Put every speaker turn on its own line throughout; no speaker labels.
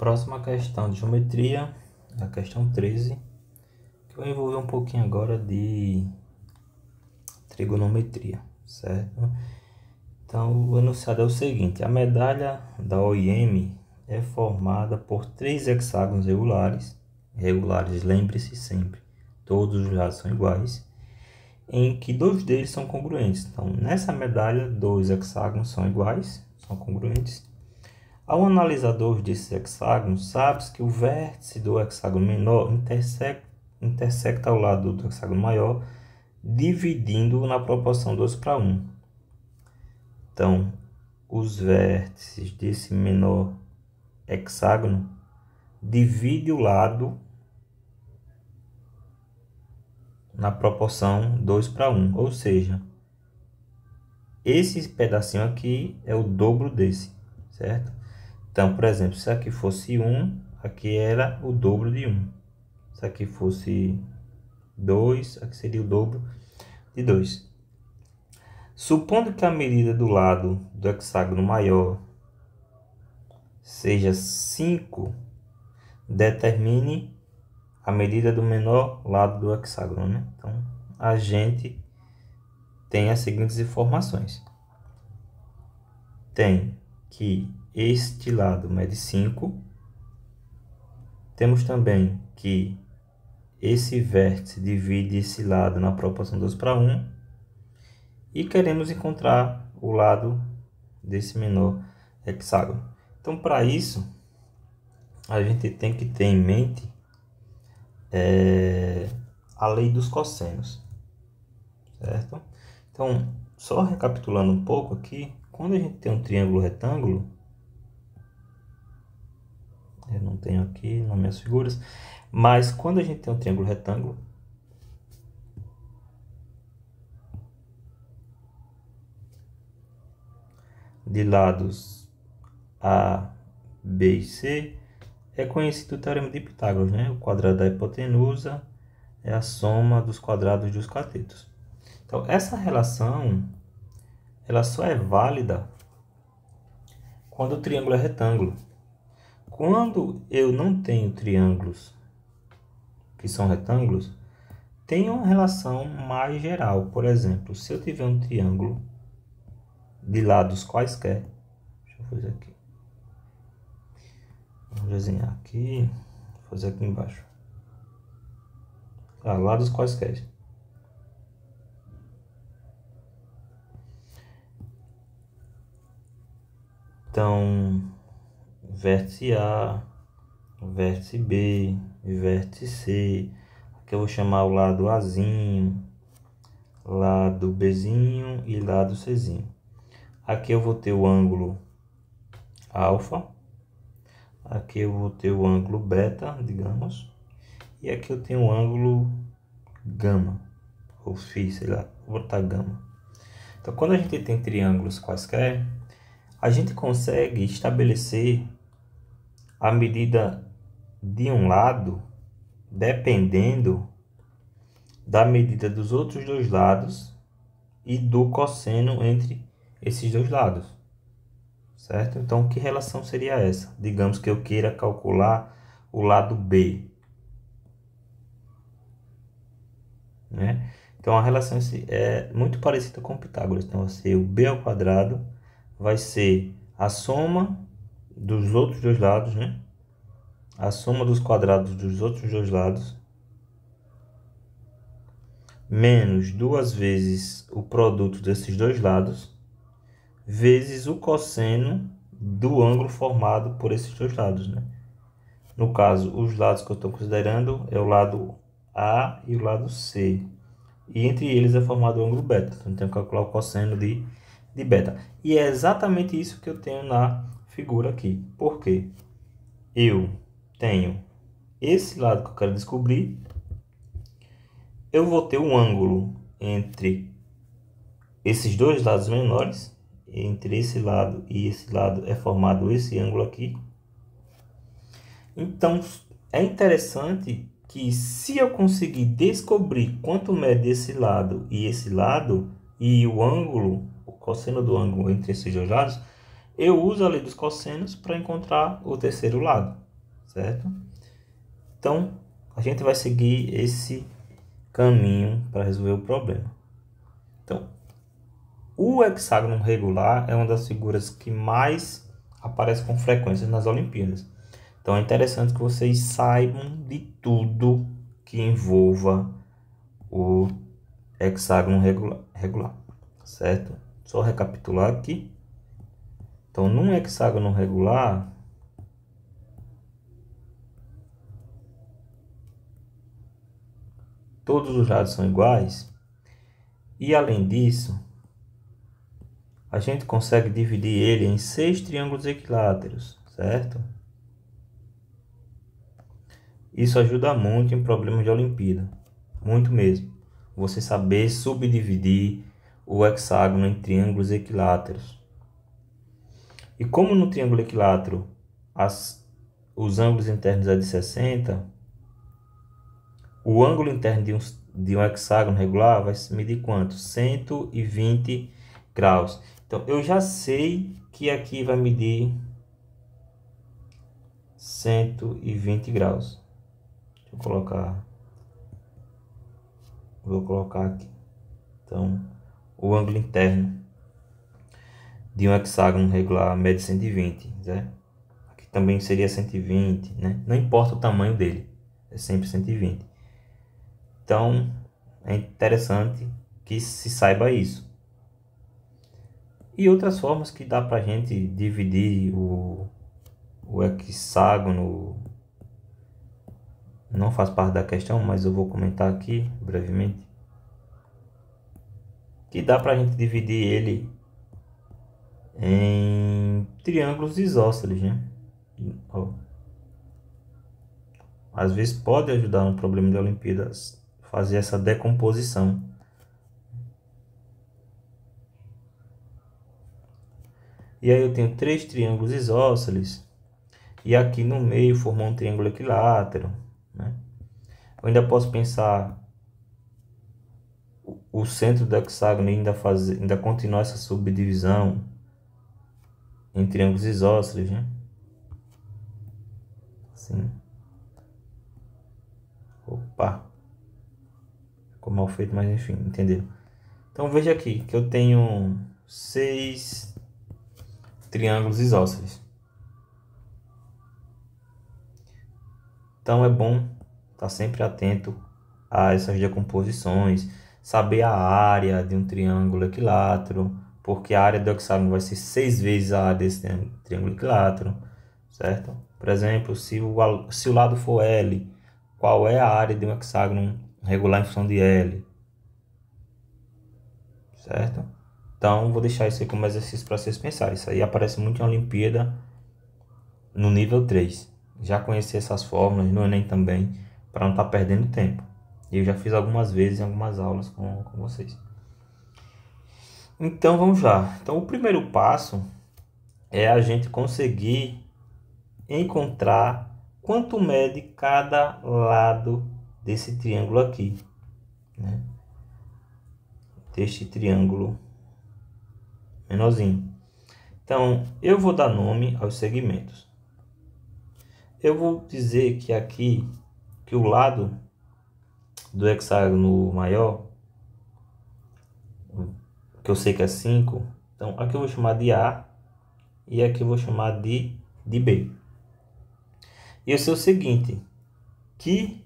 Próxima questão de geometria, a questão 13, que vai envolver um pouquinho agora de trigonometria, certo? Então, o enunciado é o seguinte: a medalha da OIM é formada por 3 hexágonos regulares, lembre-se sempre, todos os lados são iguais, em que 2 deles são congruentes. Então, nessa medalha, 2 hexágonos são iguais, são congruentes. Ao analisar 2 desses hexágonos, sabe-se que o vértice do hexágono menor intersecta ao lado do hexágono maior, dividindo na proporção 2:1. Então, os vértices desse menor hexágono dividem o lado na proporção 2:1, ou seja, esse pedacinho aqui é o dobro desse, certo? Então, por exemplo, se aqui fosse 1, aqui era o dobro de 1. Se aqui fosse 2, aqui seria o dobro de 2. Supondo que a medida do lado do hexágono maior seja 5, determine a medida do menor lado do hexágono, né? Então, a gente tem as seguintes informações. Tem que este lado mede 5. Temos também que esse vértice divide esse lado na proporção 2:1. E queremos encontrar o lado desse menor hexágono. Então, para isso, a gente tem que ter em mente a lei dos cossenos, certo? Então, só recapitulando um pouco aqui, quando a gente tem um triângulo retângulo, eu não tenho aqui nas minhas figuras, mas quando a gente tem um triângulo retângulo, de lados A, B e C, é conhecido o teorema de Pitágoras, né? O quadrado da hipotenusa é a soma dos quadrados dos catetos. Então, essa relação ela só é válida quando o triângulo é retângulo. Quando eu não tenho triângulos que são retângulos, tem uma relação mais geral. Por exemplo, se eu tiver um triângulo de lados quaisquer, deixa eu fazer aqui. Vamos desenhar aqui, vou fazer aqui embaixo. Lados quaisquer. Então, vértice A, vértice B, vértice C. Aqui eu vou chamar o lado Azinho, lado Bzinho e lado Czinho. Aqui eu vou ter o ângulo alfa. Aqui eu vou ter o ângulo beta, digamos. E aqui eu tenho o ângulo gama, ou φ, sei lá, vou botar gama. Então, quando a gente tem triângulos quaisquer, a gente consegue estabelecer a medida de um lado dependendo da medida dos outros 2 lados e do cosseno entre esses 2 lados, certo? Então, que relação seria essa? Digamos que eu queira calcular o lado B, né? Então, a relação é muito parecida com Pitágoras. Então, vai ser o B ao quadrado, vai ser a soma dos outros 2 lados, né? A soma dos quadrados dos outros 2 lados, menos 2 vezes o produto desses 2 lados, vezes o cosseno do ângulo formado por esses 2 lados, né? No caso, os lados que eu estou considerando é o lado A e o lado C. E entre eles é formado o ângulo beta. Então, eu tenho que calcular o cosseno de beta. E é exatamente isso que eu tenho na figura aqui. Por quê? Eu tenho esse lado que eu quero descobrir. Eu vou ter um ângulo entre esses 2 lados menores. Entre esse lado e esse lado é formado esse ângulo aqui. Então, é interessante que se eu conseguir descobrir quanto mede esse lado e o ângulo, o cosseno do ângulo entre esses 2 lados, eu uso a lei dos cossenos para encontrar o terceiro lado, certo? Então, a gente vai seguir esse caminho para resolver o problema. Então, o hexágono regular é uma das figuras que mais aparece com frequência nas Olimpíadas. Então, é interessante que vocês saibam de tudo que envolva o hexágono regular, certo? Só recapitular aqui. Então, num hexágono regular, todos os lados são iguais. E, além disso, a gente consegue dividir ele em 6 triângulos equiláteros, certo? Isso ajuda muito em problemas de Olimpíada, muito mesmo. Você saber subdividir o hexágono em triângulos equiláteros. E como no triângulo equilátero os ângulos internos é de 60, o ângulo interno de um hexágono regular vai se medir quanto? 120 graus. Então, eu já sei que aqui vai medir 120 graus. Deixa eu colocar. Vou colocar aqui. Então, o ângulo interno de um hexágono regular mede 120, né? Aqui também seria 120, né? Não importa o tamanho dele, é sempre 120. Então, é interessante que se saiba isso. E outras formas que dá para a gente dividir o hexágono, não faz parte da questão, mas eu vou comentar aqui brevemente. Que dá para a gente dividir ele em triângulos isósceles, né? Ó. Às vezes pode ajudar no problema de Olimpíadas fazer essa decomposição. E aí eu tenho 3 triângulos isósceles e aqui no meio formou um triângulo equilátero, né? Eu ainda posso pensar o centro do hexágono e ainda continuar essa subdivisão em triângulos isósceles, né? Assim. Opa! Ficou mal feito, mas enfim, entenderam? Então veja aqui que eu tenho 6 triângulos isósceles. Então é bom estar sempre atento a essas decomposições, saber a área de um triângulo equilátero, porque a área do hexágono vai ser 6 vezes a área desse triângulo equilátero, certo? Por exemplo, se o lado for L, qual é a área de um hexágono regular em função de L, certo? Então, vou deixar isso aí como exercício para vocês pensarem. Isso aí aparece muito em Olimpíada no nível 3. Já conheci essas fórmulas no Enem também, para não estar perdendo tempo. E eu já fiz algumas vezes em algumas aulas com vocês. Então, vamos lá. Então, o primeiro passo é a gente conseguir encontrar quanto mede cada lado desse triângulo aqui, né? Deste triângulo menorzinho. Então, eu vou dar nome aos segmentos. Eu vou dizer que aqui, que o lado do hexágono maior, que eu sei que é 5, então aqui eu vou chamar de A e aqui eu vou chamar de B. E eu sei o seguinte, que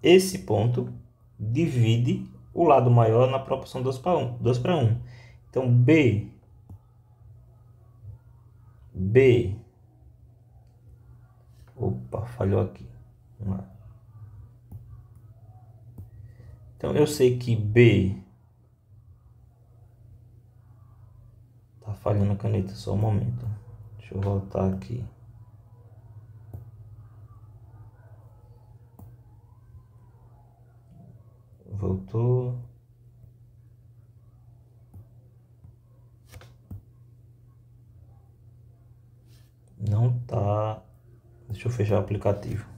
esse ponto divide o lado maior na proporção 2 para 1. Então, opa, falhou aqui. Vamos lá. Então, eu sei que B... Tá falhando a caneta, só um momento. Deixa eu voltar aqui. Voltou. Não tá. Deixa eu fechar o aplicativo.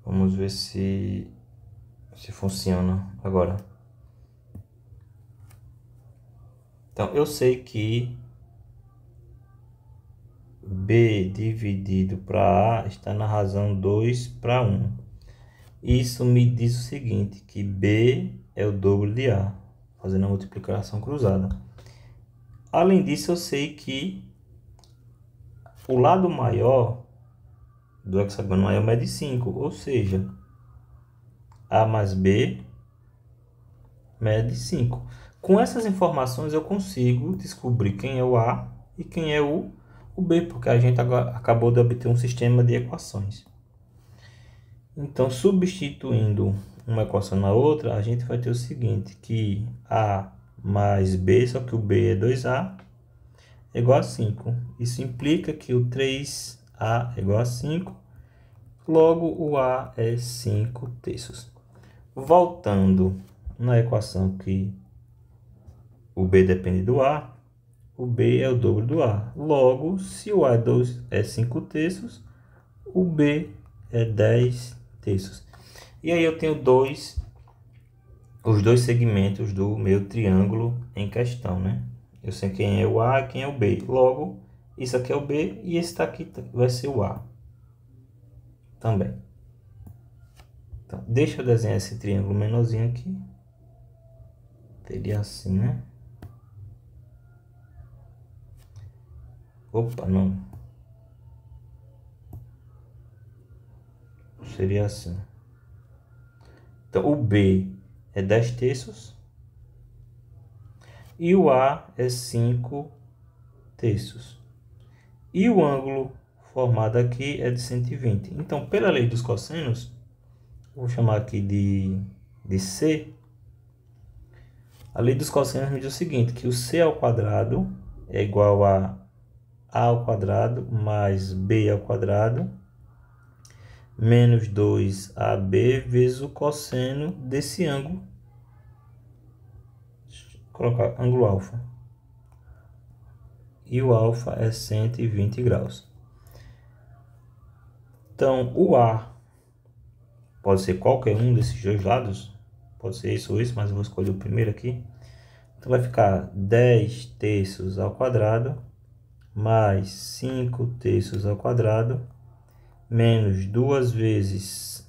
Vamos ver se funciona agora. Então, eu sei que B dividido para A está na razão 2 para 1. Isso me diz o seguinte, que B é o dobro de A, fazendo a multiplicação cruzada. Além disso, eu sei que o lado maior do hexágono maior mede 5, ou seja, A mais B mede 5. Com essas informações eu consigo descobrir quem é o A e quem é o B, porque a gente agora acabou de obter um sistema de equações. Então, substituindo uma equação na outra, a gente vai ter o seguinte, que A mais B, só que o B é 2A, é igual a 5. Isso implica que o 3A é igual a 5, logo o A é 5 terços. Voltando na equação que o B depende do A, o B é o dobro do A. Logo, se o A é 5 terços, o B é 10 terços. E aí eu tenho os dois segmentos do meu triângulo em questão, né? Eu sei quem é o A e quem é o B. Logo, isso aqui é o B e esse daqui vai ser o A também. Então, deixa eu desenhar esse triângulo menorzinho aqui. Seria assim, né? Opa, não. Seria assim. Então, o B é 10 terços e o A é 5 terços. E o ângulo formado aqui é de 120. Então, pela lei dos cossenos, vou chamar aqui de C. A lei dos cossenos me diz o seguinte, que o C ao quadrado é igual a ao quadrado mais B ao quadrado menos 2AB vezes o cosseno desse ângulo. Deixa eu colocar ângulo alfa. E o alfa é 120 graus. Então, o A pode ser qualquer um desses dois lados. Pode ser isso ou isso, mas eu vou escolher o primeiro aqui. Então, vai ficar 10 terços ao quadrado mais 5 terços ao quadrado menos 2 vezes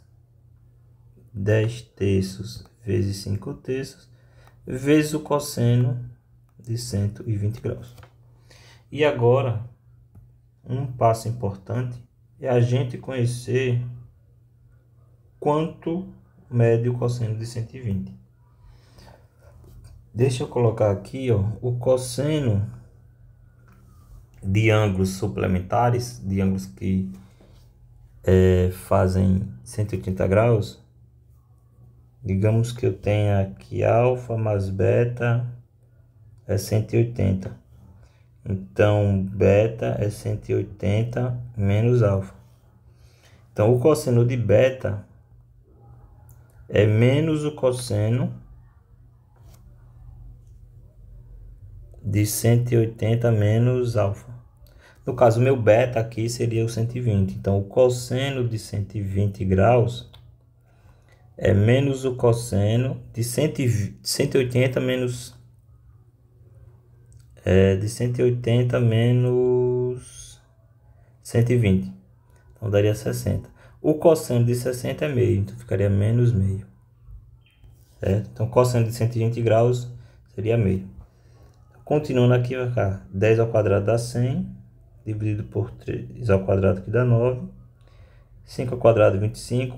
10 terços vezes 5 terços vezes o cosseno de 120 graus. E agora, um passo importante é a gente conhecer quanto mede o cosseno de 120. Deixa eu colocar aqui, ó, o cosseno de ângulos suplementares, de ângulos que fazem 180 graus. Digamos que eu tenha aqui alfa mais beta é 180. Então, beta é 180 menos alfa. Então, o cosseno de beta é menos o cosseno de 180 menos alfa. No caso, o meu beta aqui seria o 120. Então, o cosseno de 120 graus é menos o cosseno de 180 menos... de 180 menos 120. Então, daria 60. O cosseno de 60 é meio, então ficaria menos meio. Certo? Então, cosseno de 120 graus seria meio. Continuando aqui, vai ficar 10 ao quadrado dá 100. Dividido por 3 ao quadrado que dá 9. 5 ao quadrado 25.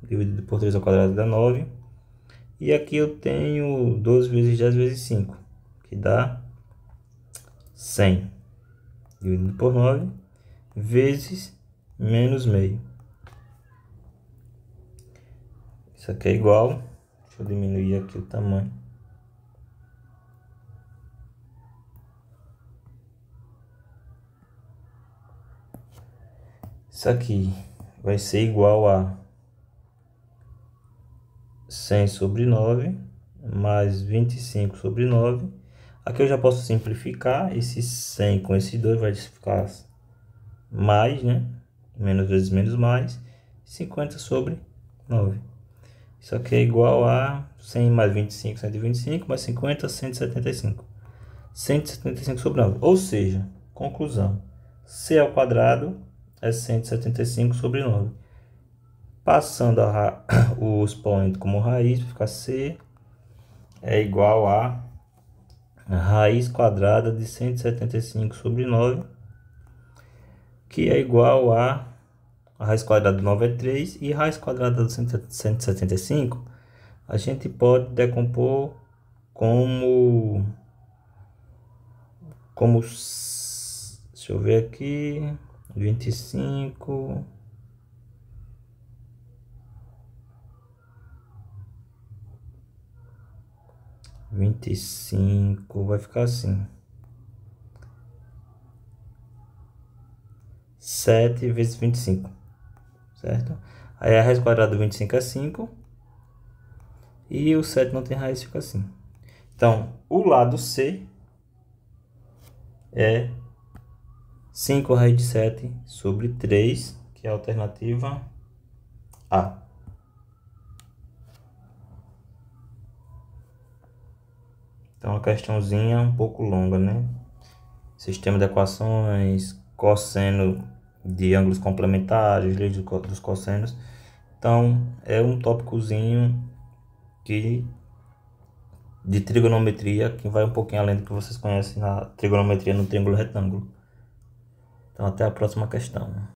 Dividido por 3 ao quadrado dá 9. E aqui eu tenho 12 vezes 10 vezes 5. Que dá 100. Dividido por 9. Vezes menos meio. Isso aqui é igual. Deixa eu diminuir aqui o tamanho. Isso aqui vai ser igual a 100 sobre 9 mais 25 sobre 9. Aqui eu já posso simplificar. Esse 100 com esse 2 vai ficar mais, né? Menos vezes menos mais. 50 sobre 9. Isso aqui é igual a 100 mais 25, 125, mais 50, 175. 175 sobre 9. Ou seja, conclusão, c ao quadrado é 175 sobre 9. Passando o expoente como raiz, vai ficar c é igual a raiz quadrada de 175 sobre 9, que é igual a raiz quadrada de 9 é 3, e raiz quadrada de 175 a gente pode decompor como, deixa eu ver aqui, 25... 25 vai ficar assim: 7 vezes 25, certo? Aí a raiz quadrada do 25 é 5, e o 7 não tem raiz, fica assim. Então, o lado C é 5 raiz de 7 sobre 3, que é a alternativa A. Então, uma questãozinha um pouco longa, né? Sistema de equações, cosseno de ângulos complementares, lei dos cossenos. Então, é um tópicozinho de trigonometria que vai um pouquinho além do que vocês conhecem na trigonometria no triângulo retângulo. Então, até a próxima questão.